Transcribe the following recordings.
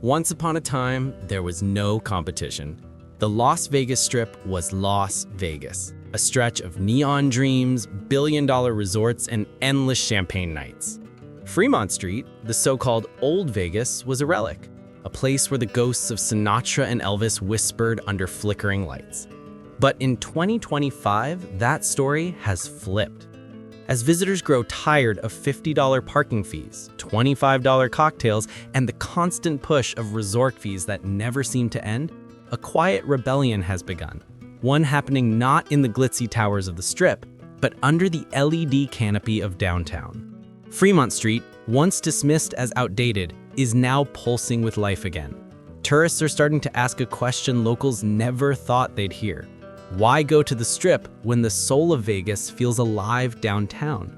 Once upon a time, there was no competition. The Las Vegas Strip was Las Vegas, a stretch of neon dreams, billion-dollar resorts, and endless champagne nights. Fremont Street, the so-called Old Vegas, was a relic, a place where the ghosts of Sinatra and Elvis whispered under flickering lights. But in 2025, that story has flipped. As visitors grow tired of $50 parking fees, $25 cocktails, and the constant push of resort fees that never seem to end, a quiet rebellion has begun. One happening not in the glitzy towers of the Strip, but under the LED canopy of downtown. Fremont Street, once dismissed as outdated, is now pulsing with life again. Tourists are starting to ask a question locals never thought they'd hear. Why go to the Strip when the soul of Vegas feels alive downtown?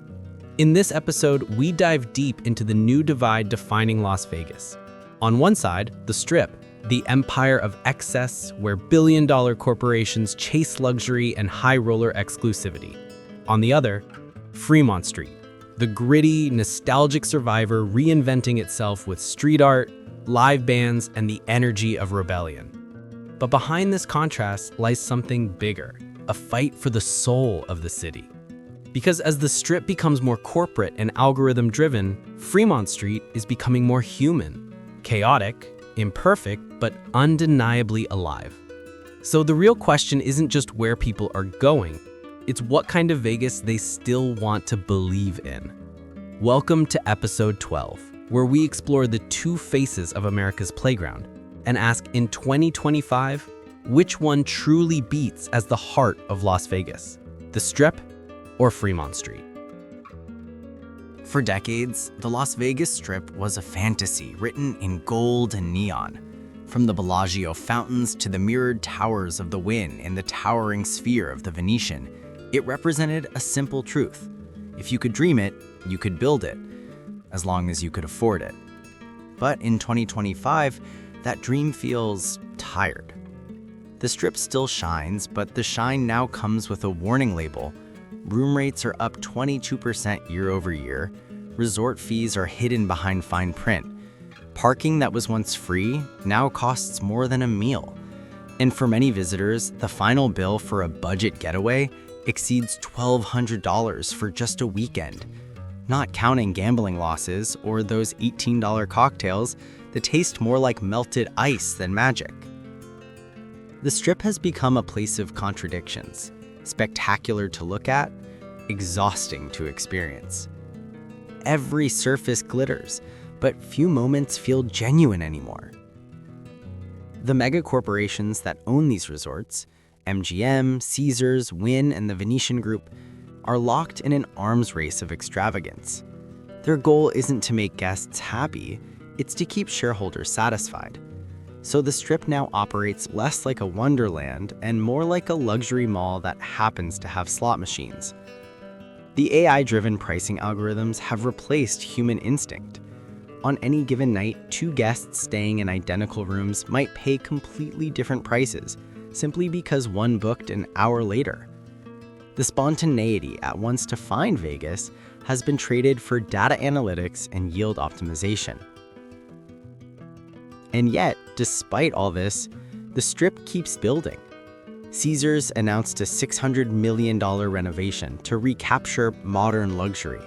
In this episode, we dive deep into the new divide defining Las Vegas. On one side, the Strip, the empire of excess where billion-dollar corporations chase luxury and high-roller exclusivity. On the other, Fremont Street, the gritty, nostalgic survivor reinventing itself with street art, live bands, and the energy of rebellion. But behind this contrast lies something bigger, a fight for the soul of the city. Because as the Strip becomes more corporate and algorithm-driven, Fremont Street is becoming more human, chaotic, imperfect, but undeniably alive. So the real question isn't just where people are going, it's what kind of Vegas they still want to believe in. Welcome to episode 12, where we explore the two faces of America's playground and ask in 2025, which one truly beats as the heart of Las Vegas, the Strip or Fremont Street? For decades, the Las Vegas Strip was a fantasy written in gold and neon. From the Bellagio fountains to the mirrored towers of the Wynn and the towering sphere of the Venetian, it represented a simple truth. If you could dream it, you could build it, as long as you could afford it. But in 2025, that dream feels tired. The Strip still shines, but the shine now comes with a warning label. Room rates are up 22% year over year. Resort fees are hidden behind fine print. Parking that was once free now costs more than a meal. And for many visitors, the final bill for a budget getaway exceeds $1,200 for just a weekend. Not counting gambling losses or those $18 cocktails that taste more like melted ice than magic. The Strip has become a place of contradictions, spectacular to look at, exhausting to experience. Every surface glitters, but few moments feel genuine anymore. The mega corporations that own these resorts, MGM, Caesars, Wynn, and the Venetian Group, are locked in an arms race of extravagance. Their goal isn't to make guests happy, it's to keep shareholders satisfied. So the Strip now operates less like a wonderland and more like a luxury mall that happens to have slot machines. The AI-driven pricing algorithms have replaced human instinct. On any given night, two guests staying in identical rooms might pay completely different prices, simply because one booked an hour later. The spontaneity at once to find Vegas has been traded for data analytics and yield optimization. And yet, despite all this, the Strip keeps building. Caesars announced a $600 million renovation to recapture modern luxury.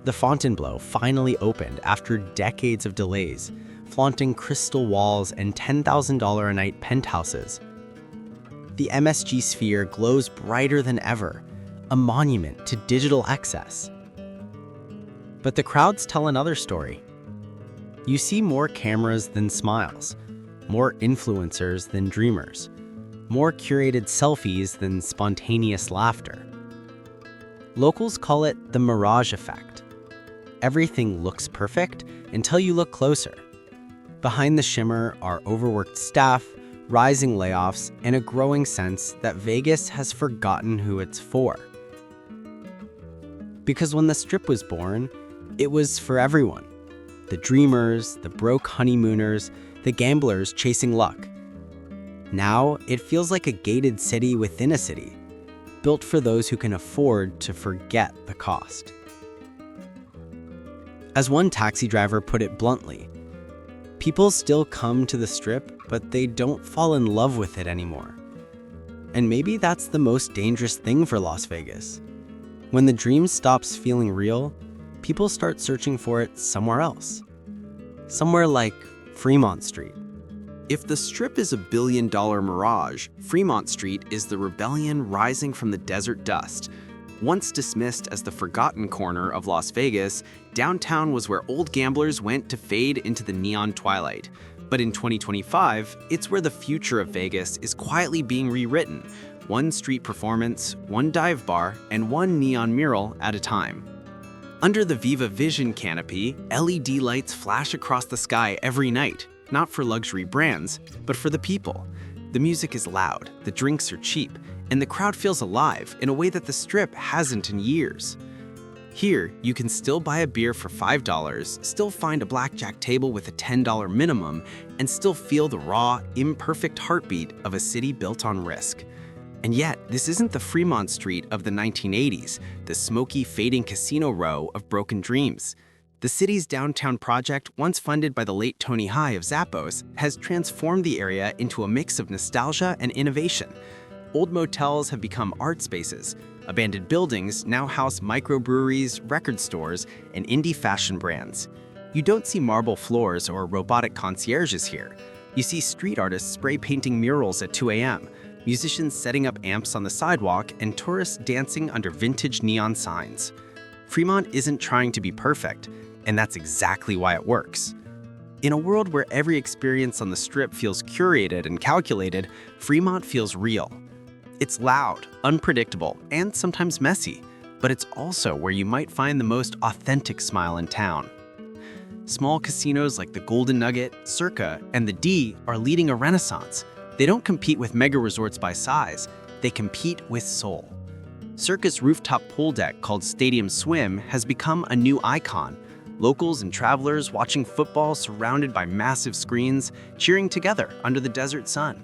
The Fontainebleau finally opened after decades of delays, flaunting crystal walls and $10,000 a night penthouses. The MSG Sphere glows brighter than ever, a monument to digital excess. But the crowds tell another story. You see more cameras than smiles, more influencers than dreamers, more curated selfies than spontaneous laughter. Locals call it the mirage effect. Everything looks perfect until you look closer. Behind the shimmer are overworked staff, rising layoffs, and a growing sense that Vegas has forgotten who it's for. Because when the Strip was born, it was for everyone. The dreamers, the broke honeymooners, the gamblers chasing luck. Now, it feels like a gated city within a city, built for those who can afford to forget the cost. As one taxi driver put it bluntly, People still come to the Strip, but they don't fall in love with it anymore. And maybe that's the most dangerous thing for Las Vegas. When the dream stops feeling real, people start searching for it somewhere else. Somewhere like Fremont Street. If the Strip is a billion-dollar mirage, Fremont Street is the rebellion rising from the desert dust. Once dismissed as the forgotten corner of Las Vegas, downtown was where old gamblers went to fade into the neon twilight. But in 2025, it's where the future of Vegas is quietly being rewritten, one street performance, one dive bar, and one neon mural at a time. Under the Viva Vision canopy, LED lights flash across the sky every night, not for luxury brands, but for the people. The music is loud, the drinks are cheap, and the crowd feels alive in a way that the Strip hasn't in years. Here, you can still buy a beer for $5, still find a blackjack table with a $10 minimum, and still feel the raw, imperfect heartbeat of a city built on risk. And yet, this isn't the Fremont Street of the 1980s, the smoky, fading casino row of broken dreams. The city's downtown project, once funded by the late Tony High of Zappos, has transformed the area into a mix of nostalgia and innovation. Old motels have become art spaces. Abandoned buildings now house microbreweries, record stores, and indie fashion brands. You don't see marble floors or robotic concierges here. You see street artists spray painting murals at 2 a.m., musicians setting up amps on the sidewalk, and tourists dancing under vintage neon signs. Fremont isn't trying to be perfect, and that's exactly why it works. In a world where every experience on the Strip feels curated and calculated, Fremont feels real. It's loud, unpredictable, and sometimes messy, but it's also where you might find the most authentic smile in town. Small casinos like the Golden Nugget, Circa, and the D are leading a renaissance. They don't compete with mega resorts by size, they compete with soul. Circa's rooftop pool deck called Stadium Swim has become a new icon. Locals and travelers watching football surrounded by massive screens, cheering together under the desert sun.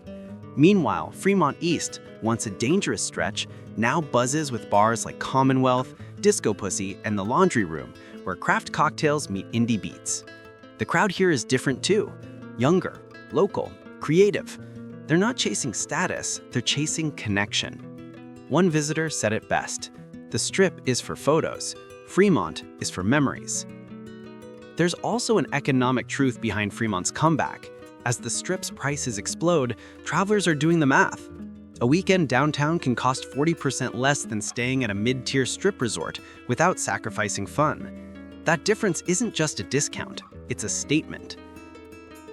Meanwhile, Fremont East, once a dangerous stretch, now buzzes with bars like Commonwealth, Disco Pussy, and the Laundry Room, where craft cocktails meet indie beats. The crowd here is different too. Younger, local, creative. They're not chasing status, they're chasing connection. One visitor said it best: the Strip is for photos, Fremont is for memories. There's also an economic truth behind Fremont's comeback. As the Strip's prices explode, travelers are doing the math. A weekend downtown can cost 40% less than staying at a mid-tier Strip resort without sacrificing fun. That difference isn't just a discount, it's a statement.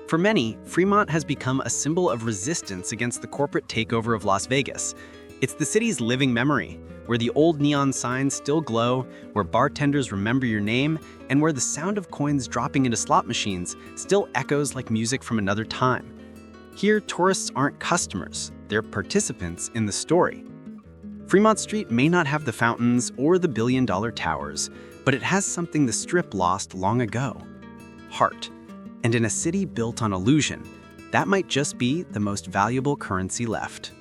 For many, Fremont has become a symbol of resistance against the corporate takeover of Las Vegas. It's the city's living memory, where the old neon signs still glow, where bartenders remember your name, and where the sound of coins dropping into slot machines still echoes like music from another time. Here, tourists aren't customers, they're participants in the story. Fremont Street may not have the fountains or the billion-dollar towers, but it has something the Strip lost long ago: heart. And in a city built on illusion, that might just be the most valuable currency left.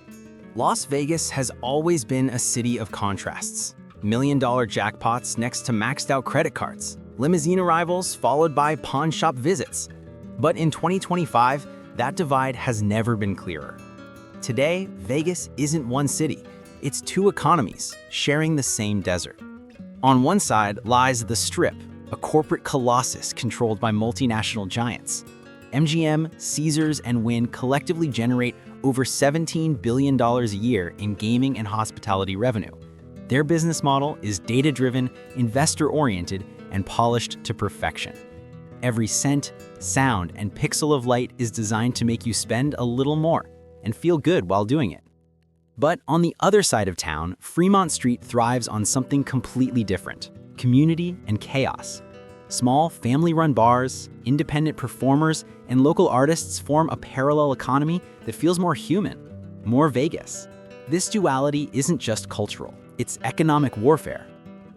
Las Vegas has always been a city of contrasts. Million-dollar jackpots next to maxed-out credit cards, limousine arrivals followed by pawn shop visits. But in 2025, that divide has never been clearer. Today, Vegas isn't one city. It's two economies sharing the same desert. On one side lies the Strip, a corporate colossus controlled by multinational giants. MGM, Caesars, and Wynn collectively generate over $17 billion a year in gaming and hospitality revenue. Their business model is data-driven, investor-oriented, and polished to perfection. Every scent, sound, and pixel of light is designed to make you spend a little more and feel good while doing it. But on the other side of town, Fremont Street thrives on something completely different: community and chaos. Small, family-run bars, independent performers, and local artists form a parallel economy that feels more human, more Vegas. This duality isn't just cultural, it's economic warfare.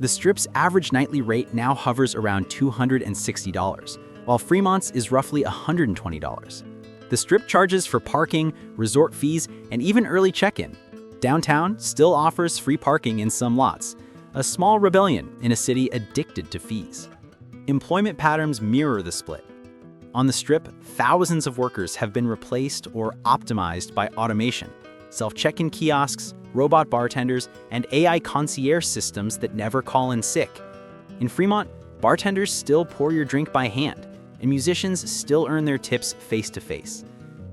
The Strip's average nightly rate now hovers around $260, while Fremont's is roughly $120. The Strip charges for parking, resort fees, and even early check-in. Downtown still offers free parking in some lots, a small rebellion in a city addicted to fees. Employment patterns mirror the split. On the Strip, thousands of workers have been replaced or optimized by automation. Self-check-in kiosks, robot bartenders, and AI concierge systems that never call in sick. In Fremont, bartenders still pour your drink by hand, and musicians still earn their tips face-to-face.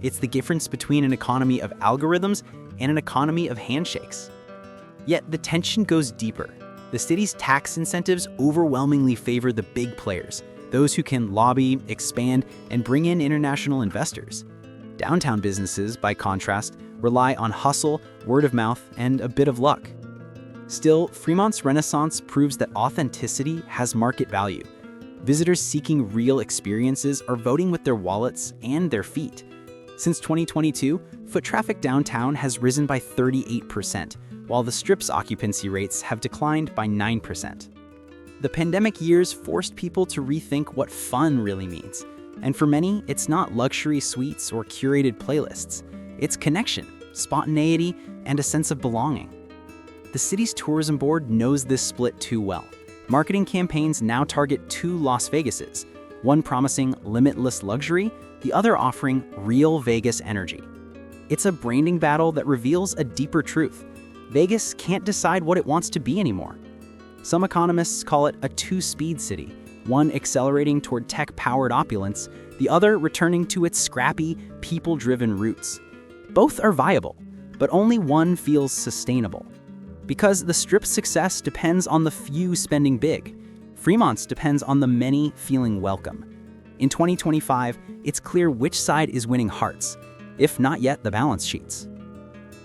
It's the difference between an economy of algorithms and an economy of handshakes. Yet the tension goes deeper. The city's tax incentives overwhelmingly favor the big players, those who can lobby, expand, and bring in international investors. Downtown businesses, by contrast, rely on hustle, word of mouth, and a bit of luck. Still, Fremont's renaissance proves that authenticity has market value. Visitors seeking real experiences are voting with their wallets and their feet. Since 2022, foot traffic downtown has risen by 38%, while the Strip's occupancy rates have declined by 9%. The pandemic years forced people to rethink what fun really means. And for many, it's not luxury suites or curated playlists. It's connection, spontaneity, and a sense of belonging. The city's tourism board knows this split too well. Marketing campaigns now target two Las Vegases, one promising limitless luxury, the other offering real Vegas energy. It's a branding battle that reveals a deeper truth. Vegas can't decide what it wants to be anymore. Some economists call it a two-speed city, one accelerating toward tech-powered opulence, the other returning to its scrappy, people-driven roots. Both are viable, but only one feels sustainable. Because the Strip's success depends on the few spending big. Fremont's depends on the many feeling welcome. In 2025, it's clear which side is winning hearts, if not yet the balance sheets.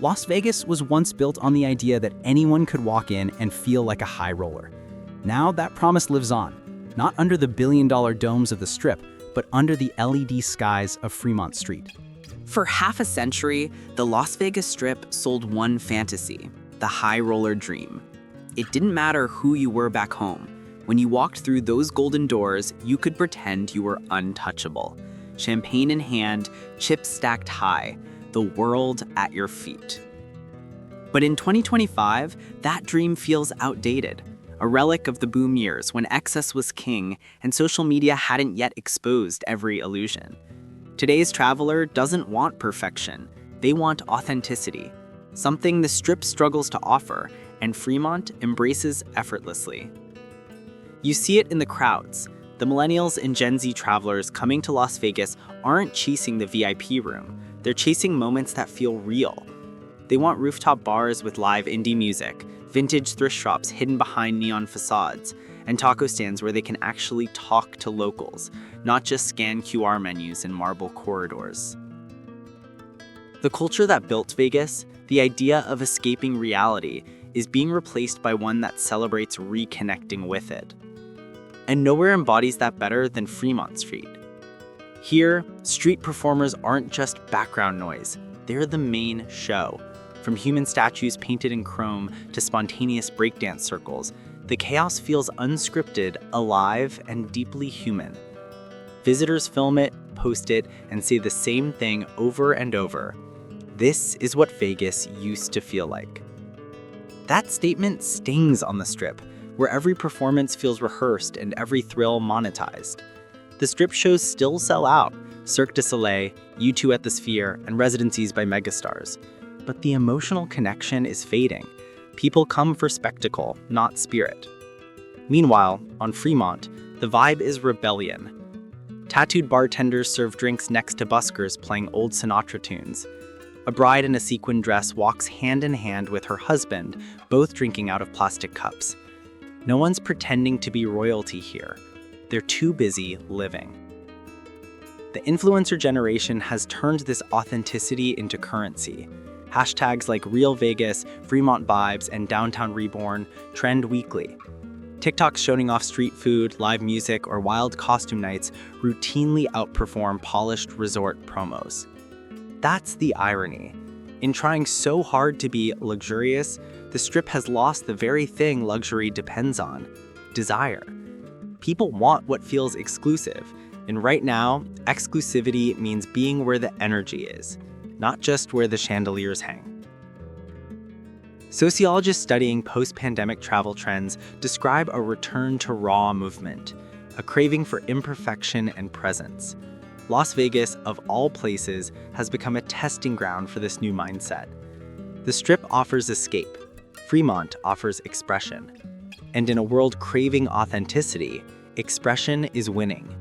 Las Vegas was once built on the idea that anyone could walk in and feel like a high roller. Now that promise lives on, not under the billion-dollar domes of the Strip, but under the LED skies of Fremont Street. For half a century, the Las Vegas Strip sold one fantasy, the high roller dream. It didn't matter who you were back home. When you walked through those golden doors, you could pretend you were untouchable. Champagne in hand, chips stacked high, the world at your feet. But in 2025, that dream feels outdated, a relic of the boom years when excess was king and social media hadn't yet exposed every illusion. Today's traveler doesn't want perfection, they want authenticity, something the Strip struggles to offer and Fremont embraces effortlessly. You see it in the crowds. The millennials and Gen Z travelers coming to Las Vegas aren't chasing the VIP room. They're chasing moments that feel real. They want rooftop bars with live indie music, vintage thrift shops hidden behind neon facades, and taco stands where they can actually talk to locals, not just scan QR menus in marble corridors. The culture that built Vegas, the idea of escaping reality, is being replaced by one that celebrates reconnecting with it. And nowhere embodies that better than Fremont Street. Here, street performers aren't just background noise, they're the main show. From human statues painted in chrome to spontaneous breakdance circles, the chaos feels unscripted, alive, and deeply human. Visitors film it, post it, and say the same thing over and over. This is what Vegas used to feel like. That statement stings on the Strip, where every performance feels rehearsed and every thrill monetized. The Strip shows still sell out, Cirque du Soleil, U2 at the Sphere, and residencies by megastars. But the emotional connection is fading. People come for spectacle, not spirit. Meanwhile, on Fremont, the vibe is rebellion. Tattooed bartenders serve drinks next to buskers playing old Sinatra tunes. A bride in a sequin dress walks hand in hand with her husband, both drinking out of plastic cups. No one's pretending to be royalty here. They're too busy living. The influencer generation has turned this authenticity into currency. Hashtags like Real Vegas, Fremont Vibes, and Downtown Reborn trend weekly. TikToks showing off street food, live music, or wild costume nights routinely outperform polished resort promos. That's the irony. In trying so hard to be luxurious, the Strip has lost the very thing luxury depends on: desire. People want what feels exclusive, and right now, exclusivity means being where the energy is, not just where the chandeliers hang. Sociologists studying post-pandemic travel trends describe a return to raw movement, a craving for imperfection and presence. Las Vegas, of all places, has become a testing ground for this new mindset. The Strip offers escape. Fremont offers expression. And in a world craving authenticity, expression is winning.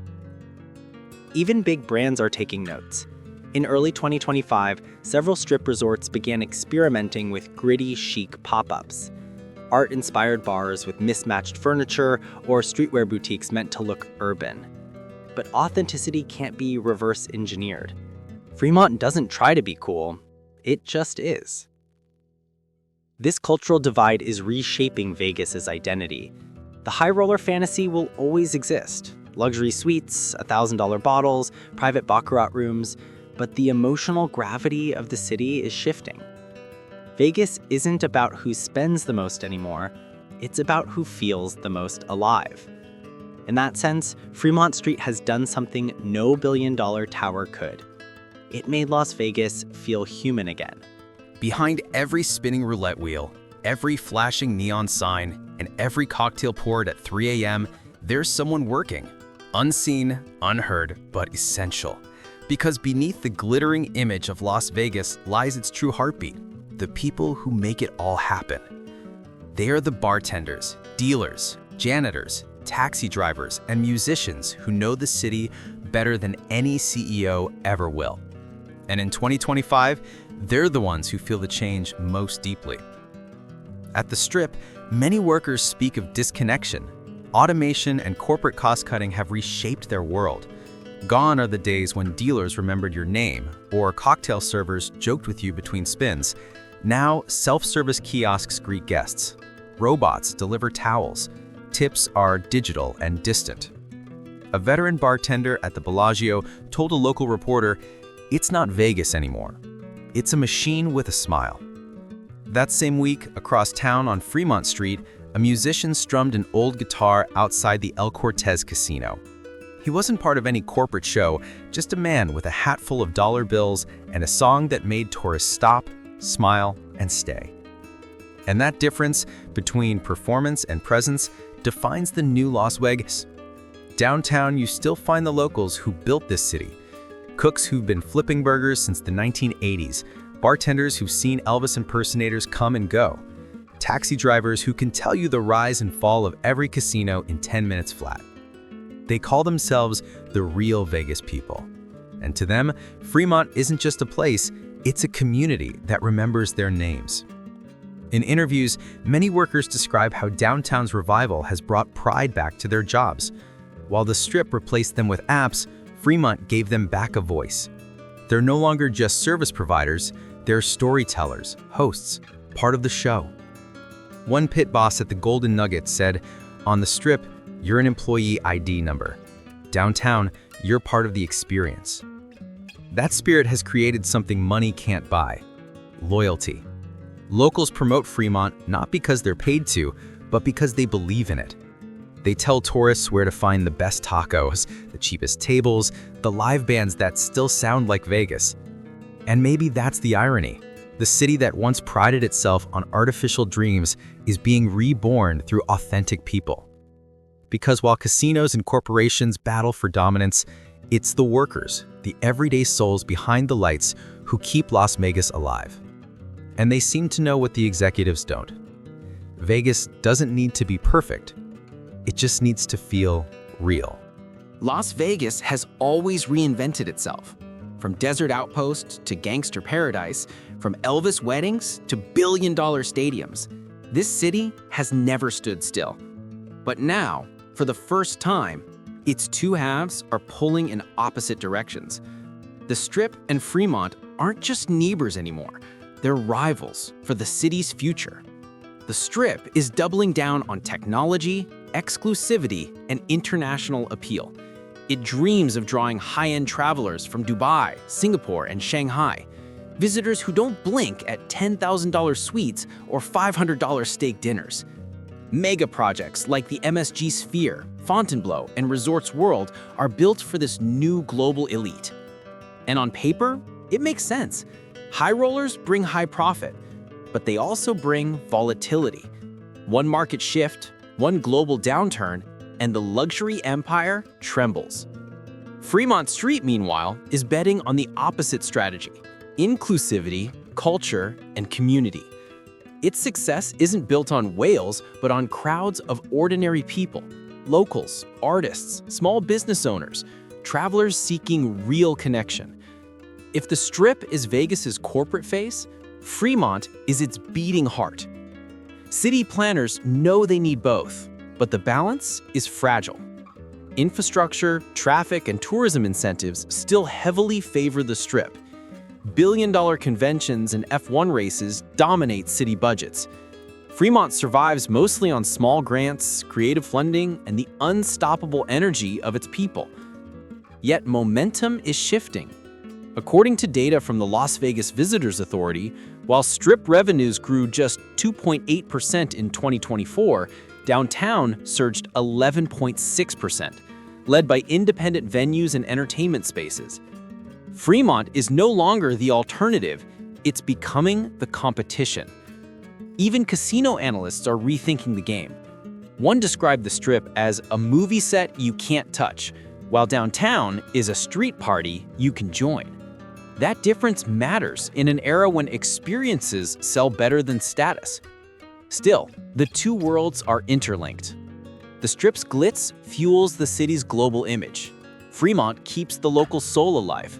Even big brands are taking notes. In early 2025, several Strip resorts began experimenting with gritty, chic pop-ups. Art-inspired bars with mismatched furniture or streetwear boutiques meant to look urban. But authenticity can't be reverse engineered. Fremont doesn't try to be cool, it just is. This cultural divide is reshaping Vegas's identity. The high roller fantasy will always exist. Luxury suites, $1,000 bottles, private baccarat rooms, but the emotional gravity of the city is shifting. Vegas isn't about who spends the most anymore, it's about who feels the most alive. In that sense, Fremont Street has done something no billion-dollar tower could. It made Las Vegas feel human again. Behind every spinning roulette wheel, every flashing neon sign, and every cocktail poured at 3 a.m., there's someone working. Unseen, unheard, but essential. Because beneath the glittering image of Las Vegas lies its true heartbeat, the people who make it all happen. They are the bartenders, dealers, janitors, taxi drivers, and musicians who know the city better than any CEO ever will. And in 2025, they're the ones who feel the change most deeply. At the Strip, many workers speak of disconnection. Automation and corporate cost-cutting have reshaped their world. Gone are the days when dealers remembered your name or cocktail servers joked with you between spins. Now, self-service kiosks greet guests. Robots deliver towels. Tips are digital and distant. A veteran bartender at the Bellagio told a local reporter, "It's not Vegas anymore. It's a machine with a smile." That same week, across town on Fremont Street, a musician strummed an old guitar outside the El Cortez Casino. He wasn't part of any corporate show, just a man with a hat full of dollar bills and a song that made tourists stop, smile, and stay. And that difference between performance and presence defines the new Las Vegas. Downtown, you still find the locals who built this city. Cooks who've been flipping burgers since the 1980s, bartenders who've seen Elvis impersonators come and go, taxi drivers who can tell you the rise and fall of every casino in 10 minutes flat. They call themselves the real Vegas people. And to them, Fremont isn't just a place, it's a community that remembers their names. In interviews, many workers describe how downtown's revival has brought pride back to their jobs. While the Strip replaced them with apps, Fremont gave them back a voice. They're no longer just service providers, they're storytellers, hosts, part of the show. One pit boss at the Golden Nugget said, "On the Strip, you're an employee ID number. Downtown, you're part of the experience." That spirit has created something money can't buy: loyalty. Locals promote Fremont not because they're paid to, but because they believe in it. They tell tourists where to find the best tacos, the cheapest tables, the live bands that still sound like Vegas. And maybe that's the irony. The city that once prided itself on artificial dreams is being reborn through authentic people. Because while casinos and corporations battle for dominance, it's the workers, the everyday souls behind the lights, who keep Las Vegas alive. And they seem to know what the executives don't. Vegas doesn't need to be perfect. It just needs to feel real. Las Vegas has always reinvented itself. From desert outpost to gangster paradise, from Elvis weddings to billion-dollar stadiums, this city has never stood still. But now, for the first time, its two halves are pulling in opposite directions. The Strip and Fremont aren't just neighbors anymore. They're rivals for the city's future. The Strip is doubling down on technology, exclusivity, and international appeal. It dreams of drawing high-end travelers from Dubai, Singapore, and Shanghai, visitors who don't blink at $10,000 suites or $500 steak dinners. Mega projects like the MSG Sphere, Fontainebleau, and Resorts World are built for this new global elite. And on paper, it makes sense. High rollers bring high profit, but they also bring volatility. One market shift, one global downturn, and the luxury empire trembles. Fremont Street, meanwhile, is betting on the opposite strategy: inclusivity, culture, and community. Its success isn't built on whales, but on crowds of ordinary people, locals, artists, small business owners, travelers seeking real connection. If the Strip is Vegas's corporate face, Fremont is its beating heart. City planners know they need both, but the balance is fragile. Infrastructure, traffic, and tourism incentives still heavily favor the Strip. Billion-dollar conventions and F1 races dominate city budgets. Fremont survives mostly on small grants, creative funding, and the unstoppable energy of its people. Yet momentum is shifting. According to data from the Las Vegas Visitors Authority, while Strip revenues grew just 2.8% in 2024, downtown surged 11.6%, led by independent venues and entertainment spaces. Fremont is no longer the alternative, it's becoming the competition. Even casino analysts are rethinking the game. One described the Strip as a movie set you can't touch, while downtown is a street party you can join. That difference matters in an era when experiences sell better than status. Still, the two worlds are interlinked. The Strip's glitz fuels the city's global image. Fremont keeps the local soul alive.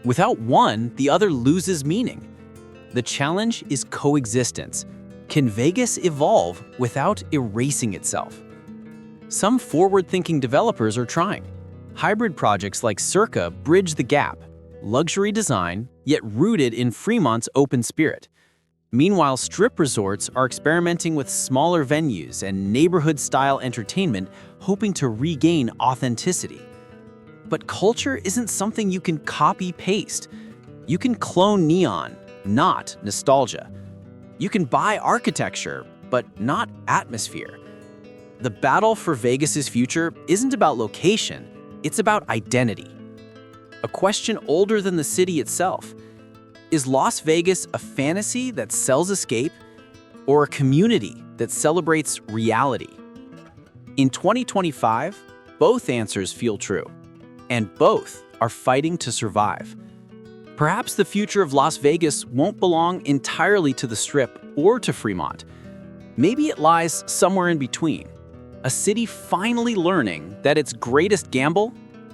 Without one, the other loses meaning. The challenge is coexistence. Can Vegas evolve without erasing itself? Some forward-thinking developers are trying. Hybrid projects like Circa bridge the gap, luxury design, yet rooted in Fremont's open spirit. Meanwhile, Strip resorts are experimenting with smaller venues and neighborhood-style entertainment, hoping to regain authenticity. But culture isn't something you can copy-paste. You can clone neon, not nostalgia. You can buy architecture, but not atmosphere. The battle for Vegas's future isn't about location, it's about identity. A question older than the city itself. Is Las Vegas a fantasy that sells escape, or a community that celebrates reality? In 2025, both answers feel true, and both are fighting to survive. Perhaps the future of Las Vegas won't belong entirely to the Strip or to Fremont. Maybe it lies somewhere in between, a city finally learning that its greatest gamble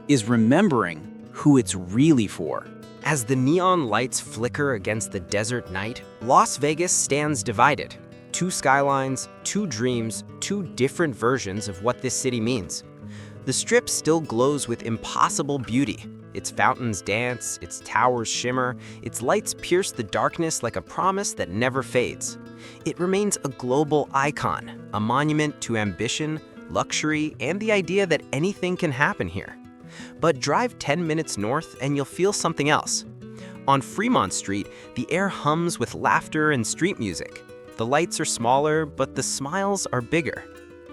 is remembering who it's really for. As the neon lights flicker against the desert night, Las Vegas stands divided. Two skylines, two dreams, two different versions of what this city means. The Strip still glows with impossible beauty. Its fountains dance, its towers shimmer, its lights pierce the darkness like a promise that never fades. It remains a global icon, a monument to ambition, luxury, and the idea that anything can happen here. But drive 10 minutes north and you'll feel something else. On Fremont Street, the air hums with laughter and street music. The lights are smaller, but the smiles are bigger.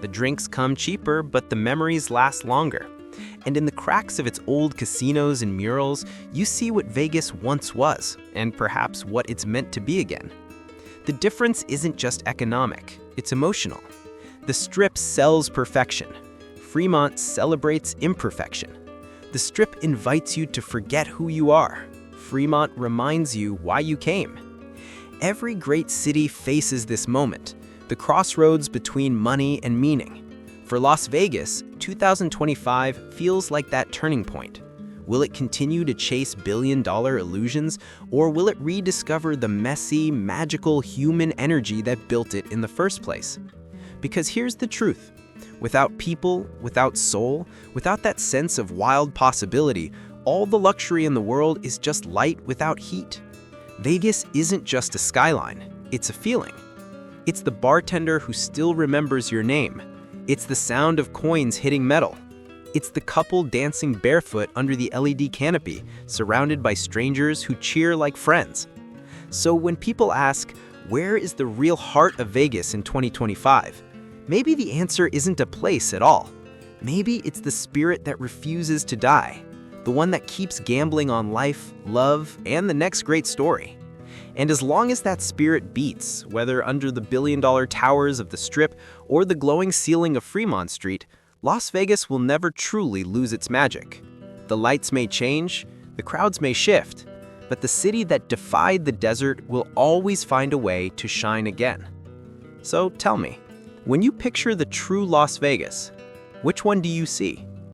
The drinks come cheaper, but the memories last longer. And in the cracks of its old casinos and murals, you see what Vegas once was, and perhaps what it's meant to be again. The difference isn't just economic, it's emotional. The Strip sells perfection. Fremont celebrates imperfection. The Strip invites you to forget who you are. Fremont reminds you why you came. Every great city faces this moment, the crossroads between money and meaning. For Las Vegas, 2025 feels like that turning point. Will it continue to chase billion-dollar illusions, or will it rediscover the messy, magical human energy that built it in the first place? Because here's the truth. Without people, without soul, without that sense of wild possibility, all the luxury in the world is just light without heat. Vegas isn't just a skyline, it's a feeling. It's the bartender who still remembers your name. It's the sound of coins hitting metal. It's the couple dancing barefoot under the LED canopy, surrounded by strangers who cheer like friends. So when people ask, where is the real heart of Vegas in 2025? Maybe the answer isn't a place at all. Maybe it's the spirit that refuses to die, the one that keeps gambling on life, love, and the next great story. And as long as that spirit beats, whether under the billion-dollar towers of the Strip or the glowing ceiling of Fremont Street, Las Vegas will never truly lose its magic. The lights may change, the crowds may shift, but the city that defied the desert will always find a way to shine again. So tell me, when you picture the true Las Vegas, which one do you see?